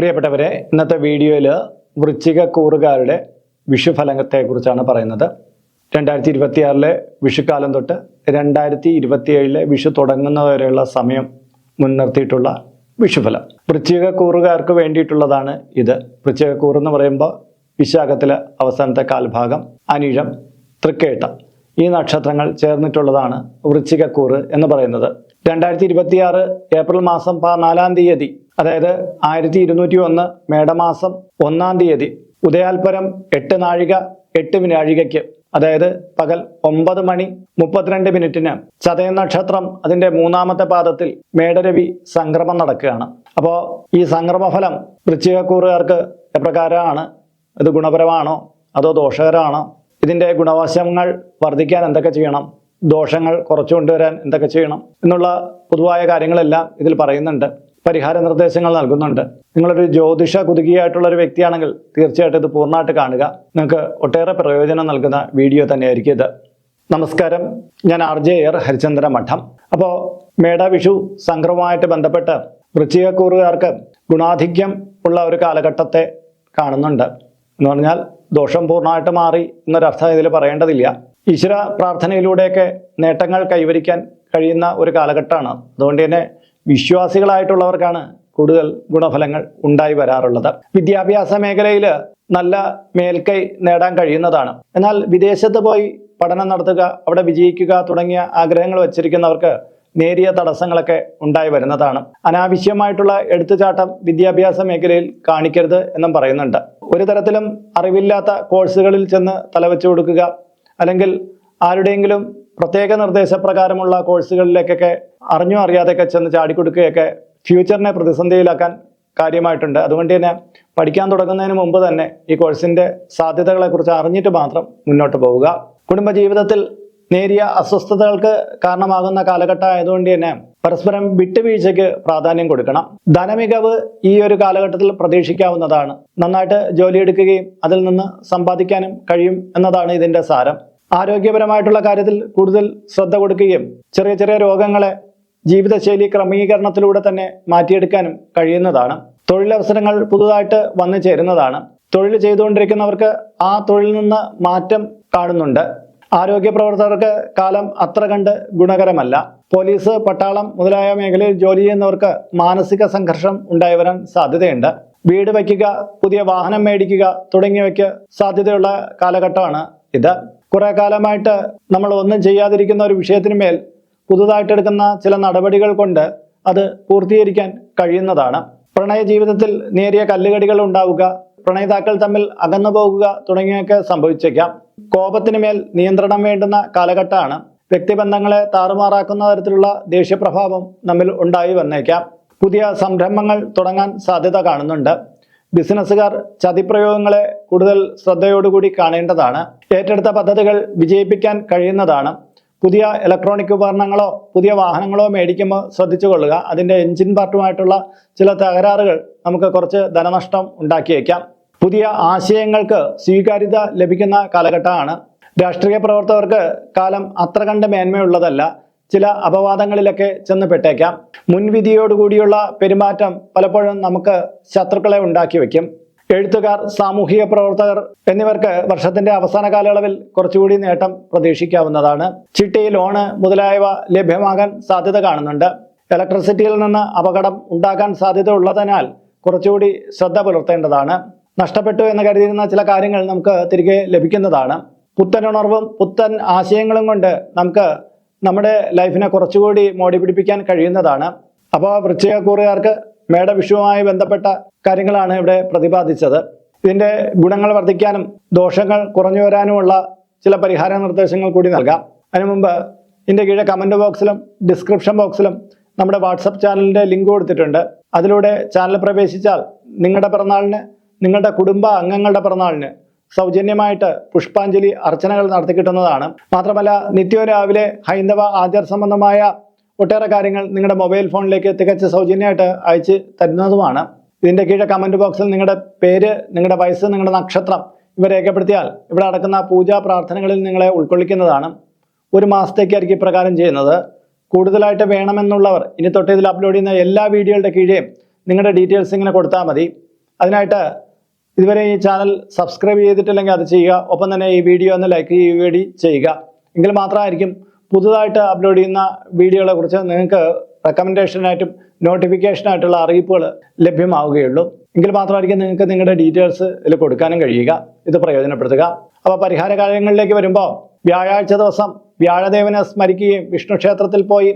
പ്രിയപ്പെട്ടവരെ, ഇന്നത്തെ വീഡിയോയിൽ വൃശ്ചികക്കൂറുകാരുടെ വിഷുഫലത്തെക്കുറിച്ചാണ് പറയുന്നത്. 2026 വിഷുക്കാലം തൊട്ട് 2027 വിഷു തുടങ്ങുന്നവരെയുള്ള സമയം മുൻനിർത്തിയിട്ടുള്ള വിഷുഫലം വൃശ്ചികക്കൂറുകാർക്ക് വേണ്ടിയിട്ടുള്ളതാണ് ഇത്. വൃശ്ചികക്കൂറ് എന്ന് പറയുമ്പോൾ വിശാഖത്തിലെ അവസാനത്തെ കാൽഭാഗം, അനിഴം, തൃക്കേട്ട ഈ നക്ഷത്രങ്ങൾ ചേർന്നിട്ടുള്ളതാണ് വൃശ്ചികക്കൂറ് എന്ന് പറയുന്നത്. 2026 ഏപ്രിൽ മാസം 14 തീയതി, അതായത് 1201 മേടമാസം 1 തീയതി ഉദയാൽപരം 8 നാഴിക 8 വിനാഴികയ്ക്ക്, അതായത് പകൽ 9:32 ചതയ നക്ഷത്രം അതിന്റെ 3ാമത്തെ പാദത്തിൽ മേടരവി സംക്രമം നടക്കുകയാണ്. അപ്പോൾ ഈ സംക്രമഫലം വൃശ്ചികക്കൂറുകാർക്ക് എപ്രകാരമാണ്? ഇത് ഗുണപരമാണോ അതോ ദോഷകരമാണോ? ഇതിന്റെ ഗുണവശങ്ങൾ വർദ്ധിക്കാൻ എന്തൊക്കെ ചെയ്യണം, ദോഷങ്ങൾ കുറച്ചു കൊണ്ടുവരാൻ എന്തൊക്കെ ചെയ്യണം എന്നുള്ള പൊതുവായ കാര്യങ്ങളെല്ലാം ഇതിൽ പറയുന്നുണ്ട്. പരിഹാര നിർദ്ദേശങ്ങൾ നൽകുന്നുണ്ട്. നിങ്ങളൊരു ജ്യോതിഷ കുതുകിയായിട്ടുള്ള ഒരു വ്യക്തിയാണെങ്കിൽ തീർച്ചയായിട്ടും ഇത് പൂർണ്ണമായിട്ട് കാണുക. നിങ്ങൾക്ക് ഒട്ടേറെ പ്രയോജനം നൽകുന്ന വീഡിയോ തന്നെയായിരിക്കും ഇത്. നമസ്കാരം, ഞാൻ RJ ഹരിചന്ദ്ര മഠം. അപ്പോൾ മേടവിഷു സംക്രമമായിട്ട് ബന്ധപ്പെട്ട് വൃശ്ചികക്കൂറുകാർക്ക് ഗുണാധിക്യം ഉള്ള ഒരു കാലഘട്ടത്തെ കാണുന്നുണ്ട്. എന്ന് പറഞ്ഞാൽ ദോഷം പൂർണ്ണമായിട്ട് മാറി എന്നൊരർത്ഥം ഇതിൽ പറയേണ്ടതില്ല. ഈശ്വര പ്രാർത്ഥനയിലൂടെയൊക്കെ നേട്ടങ്ങൾ കൈവരിക്കാൻ കഴിയുന്ന ഒരു കാലഘട്ടമാണ്. അതുകൊണ്ട് തന്നെ വിശ്വാസികളായിട്ടുള്ളവർക്കാണ് കൂടുതൽ ഗുണഫലങ്ങൾ ഉണ്ടായി വരാറുള്ളത്. വിദ്യാഭ്യാസ മേഖലയിൽ നല്ല മേൽക്കൈ നേടാൻ കഴിയുന്നതാണ്. എന്നാൽ വിദേശത്ത് പോയി പഠനം നടത്തുക, അവിടെ വിജയിക്കുക തുടങ്ങിയ ആഗ്രഹങ്ങൾ വച്ചിരിക്കുന്നവർക്ക് നേരിയ തടസ്സങ്ങളൊക്കെ ഉണ്ടായി വരുന്നതാണ്. അനാവശ്യമായിട്ടുള്ള എടുത്തുചാട്ടം വിദ്യാഭ്യാസ മേഖലയിൽ കാണിക്കരുത് എന്നും പറയുന്നുണ്ട്. ഒരു തരത്തിലും അറിവില്ലാത്ത കോഴ്സുകളിൽ ചെന്ന് തലവെച്ചു കൊടുക്കുക, അല്ലെങ്കിൽ ആരുടെയെങ്കിലും പ്രത്യേക നിർദ്ദേശപ്രകാരമുള്ള കോഴ്സുകളിലേക്കൊക്കെ അറിഞ്ഞോ അറിയാതെയൊക്കെ ചെന്ന് ചാടിക്കൊടുക്കുകയൊക്കെ ഫ്യൂച്ചറിനെ പ്രതിസന്ധിയിലാക്കാൻ കാര്യമായിട്ടുണ്ട്. അതുകൊണ്ട് തന്നെ പഠിക്കാൻ തുടങ്ങുന്നതിന് മുമ്പ് തന്നെ ഈ കോഴ്സിന്റെ സാധ്യതകളെക്കുറിച്ച് അറിഞ്ഞിട്ട് മാത്രം മുന്നോട്ട് പോവുക. കുടുംബജീവിതത്തിൽ നേരിയ അസ്വസ്ഥതകൾക്ക് കാരണമാകുന്ന കാലഘട്ടം ആയതുകൊണ്ട് തന്നെ പരസ്പരം വിട്ടുവീഴ്ചയ്ക്ക് പ്രാധാന്യം കൊടുക്കണം. ധനമികവ് ഈ ഒരു കാലഘട്ടത്തിൽ പ്രതീക്ഷിക്കാവുന്നതാണ്. നന്നായിട്ട് ജോലിയെടുക്കുകയും അതിൽ നിന്ന് സമ്പാദിക്കാനും കഴിയും എന്നതാണ് ഇതിന്റെ സാരം. ആരോഗ്യപരമായിട്ടുള്ള കാര്യത്തിൽ കൂടുതൽ ശ്രദ്ധ കൊടുക്കുകയും ചെറിയ ചെറിയ രോഗങ്ങളെ ജീവിതശൈലി ക്രമീകരണത്തിലൂടെ തന്നെ മാറ്റിയെടുക്കാനും കഴിയുന്നതാണ്. തൊഴിലവസരങ്ങൾ പുതുതായിട്ട് വന്നു ചേരുന്നതാണ്. തൊഴിൽ ചെയ്തുകൊണ്ടിരിക്കുന്നവർക്ക് ആ തൊഴിലിൽ നിന്ന് മാറ്റം കാണുന്നുണ്ട്. ആരോഗ്യ പ്രവർത്തകർക്ക് കാലം അത്ര കണ്ട് ഗുണകരമല്ല. പോലീസ്, പട്ടാളം മുതലായ മേഖലയിൽ ജോലി ചെയ്യുന്നവർക്ക് മാനസിക സംഘർഷം ഉണ്ടായി വരാൻ സാധ്യതയുണ്ട്. വീട് വയ്ക്കുക, പുതിയ വാഹനം മേടിക്കുക തുടങ്ങിയവയ്ക്ക് സാധ്യതയുള്ള കാലഘട്ടമാണ് ഇത്. കുറെ കാലമായിട്ട് നമ്മൾ ഒന്നും ചെയ്യാതിരിക്കുന്ന ഒരു വിഷയത്തിന് മേൽ പുതുതായിട്ടെടുക്കുന്ന ചില നടപടികൾ കൊണ്ട് അത് പൂർത്തീകരിക്കാൻ കഴിയുന്നതാണ്. പ്രണയ ജീവിതത്തിൽ നേരിയ കല്ലുകടികൾ ഉണ്ടാവുക, പ്രണയിതാക്കൾ തമ്മിൽ അകന്നു പോകുക തുടങ്ങിയൊക്കെ സംഭവിച്ചേക്കാം. കോപത്തിന് മേൽ നിയന്ത്രണം വേണ്ടുന്ന കാലഘട്ടമാണ്. വ്യക്തിബന്ധങ്ങളെ താറുമാറാക്കുന്ന തരത്തിലുള്ള ദേഷ്യപ്രഭാവം നമ്മിൽ ഉണ്ടായി വന്നേക്കാം. പുതിയ സംരംഭങ്ങൾ തുടങ്ങാൻ സാധ്യത കാണുന്നുണ്ട്. ബിസിനസ്സുകാർ ചതിപ്രയോഗങ്ങളെ കൂടുതൽ ശ്രദ്ധയോടുകൂടി കാണേണ്ടതാണ്. ഏറ്റെടുത്ത പദ്ധതികൾ വിജയിപ്പിക്കാൻ കഴിയുന്നതാണ്. പുതിയ ഇലക്ട്രോണിക് ഉപകരണങ്ങളോ പുതിയ വാഹനങ്ങളോ മേടിക്കുമ്പോൾ ശ്രദ്ധിച്ചു കൊള്ളുക. അതിൻ്റെ എഞ്ചിൻ പാർട്ടുമായിട്ടുള്ള ചില തകരാറുകൾ നമുക്ക് കുറച്ച് ധനനഷ്ടം ഉണ്ടാക്കിയേക്കാം. പുതിയ ആശയങ്ങൾക്ക് സ്വീകാര്യത ലഭിക്കുന്ന കാലഘട്ടമാണ്. രാഷ്ട്രീയ പ്രവർത്തകർക്ക് കാലം അത്ര കണ്ട് മേന്മയുള്ളതല്ല. ചില അപവാദങ്ങളിലൊക്കെ ചെന്ന് പെട്ടേക്കാം. മുൻവിധിയോടുകൂടിയുള്ള പെരുമാറ്റം പലപ്പോഴും നമുക്ക് ശത്രുക്കളെ ഉണ്ടാക്കി വയ്ക്കും. എഴുത്തുകാർ, സാമൂഹിക പ്രവർത്തകർ എന്നിവർക്ക് വർഷത്തിന്റെ അവസാന കാലയളവിൽ കുറച്ചുകൂടി നേട്ടം പ്രതീക്ഷിക്കാവുന്നതാണ്. ചിട്ടി, ലോണ് മുതലായവ ലഭ്യമാകാൻ സാധ്യത കാണുന്നുണ്ട്. ഇലക്ട്രിസിറ്റിയിൽ നിന്ന് അപകടം ഉണ്ടാകാൻ സാധ്യത ഉള്ളതിനാൽ കുറച്ചുകൂടി ശ്രദ്ധ പുലർത്തേണ്ടതാണ്. നഷ്ടപ്പെട്ടു എന്ന് കരുതിയിരുന്ന ചില കാര്യങ്ങൾ നമുക്ക് തിരികെ ലഭിക്കുന്നതാണ്. പുത്തനുണർവും പുത്തൻ ആശയങ്ങളും കൊണ്ട് നമുക്ക് നമ്മുടെ ലൈഫിനെ കുറച്ചുകൂടി മോടി പിടിപ്പിക്കാൻ കഴിയുന്നതാണ്. അപ്പോൾ വൃശ്ചികക്കൂറുകാർക്ക് മേടവിഷുവുമായി ബന്ധപ്പെട്ട കാര്യങ്ങളാണ് ഇവിടെ പ്രതിപാദിച്ചത്. ഇതിന്റെ ഗുണങ്ങൾ വർദ്ധിക്കാനും ദോഷങ്ങൾ കുറഞ്ഞു വരാനുമുള്ള ചില പരിഹാര നിർദ്ദേശങ്ങൾ കൂടി നൽകാം. അതിനു മുമ്പ് ഇതിന്റെ കീഴെ കമന്റ് ബോക്സിലും ഡിസ്ക്രിപ്ഷൻ ബോക്സിലും നമ്മുടെ വാട്സപ്പ് ചാനലിന്റെ ലിങ്ക് കൊടുത്തിട്ടുണ്ട്. അതിലൂടെ ചാനൽ പ്രവേശിച്ചാൽ നിങ്ങളുടെ പിറന്നാളിന്, നിങ്ങളുടെ കുടുംബ അംഗങ്ങളുടെ പിറന്നാളിന് സൗജന്യമായിട്ട് പുഷ്പാഞ്ജലി അർച്ചനകൾ നടത്തി കിട്ടുന്നതാണ്. മാത്രമല്ല നിത്യവും രാവിലെ ഹൈന്ദവ ആചാര സംബന്ധമായ ഒട്ടേറെ കാര്യങ്ങൾ നിങ്ങളുടെ മൊബൈൽ ഫോണിലേക്ക് തികച്ച് സൗജന്യമായിട്ട് അയച്ച് തരുന്നതുമാണ്. ഇതിന്റെ കീഴെ കമന്റ് ബോക്സിൽ നിങ്ങളുടെ പേര്, നിങ്ങളുടെ വയസ്സ്, നിങ്ങളുടെ നക്ഷത്രം ഇവ രേഖപ്പെടുത്തിയാൽ ഇവിടെ നടക്കുന്ന പൂജാ പ്രാർത്ഥനകളിൽ നിങ്ങളെ ഉൾക്കൊള്ളിക്കുന്നതാണ്. 1 മാസത്തേക്കായിരിക്കും ഇപ്രകാരം ചെയ്യുന്നത്. കൂടുതലായിട്ട് വേണമെന്നുള്ളവർ ഇനി തൊട്ട് ഇതിൽ അപ്ലോഡ് ചെയ്യുന്ന എല്ലാ വീഡിയോകളുടെ കീഴെയും നിങ്ങളുടെ ഡീറ്റെയിൽസ് ഇങ്ങനെ കൊടുത്താൽ മതി. അതിനായിട്ട് ഇതുവരെ ഈ ചാനൽ സബ്സ്ക്രൈബ് ചെയ്തിട്ടില്ലെങ്കിൽ അത് ചെയ്യുക. ഒപ്പം തന്നെ ഈ വീഡിയോ ഒന്ന് ലൈക്ക് ചെയ്യുകയും ചെയ്യുക. എങ്കിൽ മാത്രമായിരിക്കും പുതുതായിട്ട് അപ്ലോഡ് ചെയ്യുന്ന വീഡിയോകളെ കുറിച്ച് നിങ്ങൾക്ക് റെക്കമെൻഡേഷനായിട്ടും നോട്ടിഫിക്കേഷനായിട്ടുള്ള അറിയിപ്പുകൾ ലഭ്യമാവുകയുള്ളൂ. എങ്കിൽ മാത്രമായിരിക്കും നിങ്ങൾക്ക് നിങ്ങളുടെ ഡീറ്റെയിൽസ് ഇതിൽ കൊടുക്കാനും കഴിയുക. ഇത് പ്രയോജനപ്പെടുത്തുക. അപ്പോൾ പരിഹാര കാര്യങ്ങളിലേക്ക് വരുമ്പോൾ വ്യാഴാഴ്ച ദിവസം വ്യാഴദേവനെ സ്മരിക്കുകയും വിഷ്ണു ക്ഷേത്രത്തിൽ പോയി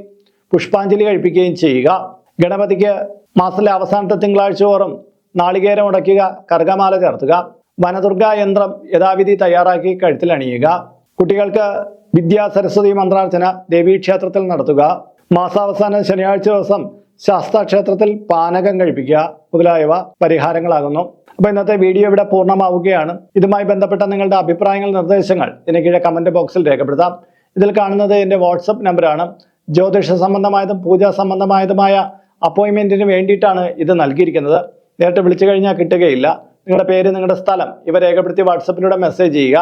പുഷ്പാഞ്ജലി കഴിപ്പിക്കുകയും ചെയ്യുക. ഗണപതിക്ക് മാസത്തിലെ അവസാനത്തെ തിങ്കളാഴ്ച തോറും നാളികേരം ഉടയ്ക്കുക, കർഗമാല ചേർത്തുക. വനദുർഗ യന്ത്രം യഥാവിധി തയ്യാറാക്കി കഴുത്തിൽ അണിയുക. കുട്ടികൾക്ക് വിദ്യാ സരസ്വതി മന്ത്രാർച്ചന ദേവീക്ഷേത്രത്തിൽ നടത്തുക. മാസാവസാനം ശനിയാഴ്ച ദിവസം ശാസ്താക്ഷേത്രത്തിൽ പാനകം കഴിപ്പിക്കുക മുതലായവ പരിഹാരങ്ങളാകുന്നു. അപ്പോൾ ഇന്നത്തെ വീഡിയോ ഇവിടെ പൂർണ്ണമാവുകയാണ്. ഇതുമായി ബന്ധപ്പെട്ട നിങ്ങളുടെ അഭിപ്രായങ്ങൾ, നിർദ്ദേശങ്ങൾ ഇതിന് കീഴെ കമന്റ് ബോക്സിൽ രേഖപ്പെടുത്താം. ഇതിൽ കാണുന്നത് എൻ്റെ വാട്സപ്പ് നമ്പറാണ്. ജ്യോതിഷ സംബന്ധമായതും പൂജാ സംബന്ധമായതുമായ അപ്പോയിൻമെന്റിന് വേണ്ടിയിട്ടാണ് ഇത് നൽകിയിരിക്കുന്നത്. നേരിട്ട് വിളിച്ചു കഴിഞ്ഞാൽ കിട്ടുകയില്ല. നിങ്ങളുടെ പേര്, നിങ്ങളുടെ സ്ഥലം ഇവ രേഖപ്പെടുത്തി വാട്സപ്പിലൂടെ മെസ്സേജ് ചെയ്യുക.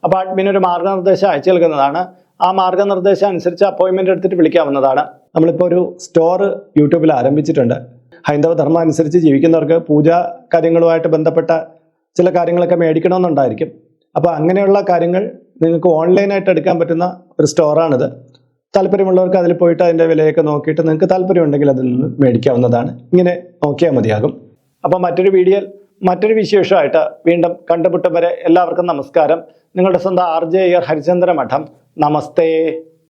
അപ്പോൾ അഡ്മിൻ ഒരു മാർഗ്ഗനിർദ്ദേശം അയച്ചു നൽകുന്നതാണ്. ആ മാർഗ്ഗനിർദ്ദേശം അനുസരിച്ച് അപ്പോയിൻമെന്റ് എടുത്തിട്ട് വിളിക്കാവുന്നതാണ്. നമ്മളിപ്പോൾ ഒരു സ്റ്റോർ യൂട്യൂബിൽ ആരംഭിച്ചിട്ടുണ്ട്. ഹൈന്ദവ ധർമ്മം അനുസരിച്ച് ജീവിക്കുന്നവർക്ക് പൂജാ കാര്യങ്ങളുമായിട്ട് ബന്ധപ്പെട്ട ചില കാര്യങ്ങളൊക്കെ മേടിക്കണമെന്നുണ്ടായിരിക്കും. അപ്പോൾ അങ്ങനെയുള്ള കാര്യങ്ങൾ നിങ്ങൾക്ക് ഓൺലൈനായിട്ട് എടുക്കാൻ പറ്റുന്ന ഒരു സ്റ്റോറാണിത്. താല്പര്യമുള്ളവർക്ക് അതിൽ പോയിട്ട് അതിൻ്റെ വിലയൊക്കെ നോക്കിയിട്ട് നിങ്ങൾക്ക് താല്പര്യമുണ്ടെങ്കിൽ അതിൽ നിന്ന് മേടിക്കാവുന്നതാണ്. ഇങ്ങനെ നോക്കിയാൽ മതിയാകും. അപ്പോൾ മറ്റൊരു വീഡിയോയിൽ മറ്റൊരു വിശേഷമായിട്ട് വീണ്ടും കണ്ടുമുട്ടും വരെ എല്ലാവർക്കും നമസ്കാരം. നിങ്ങളുടെ സ്വന്തം RJ ഹരിചന്ദ്ര മഠം. നമസ്തേ.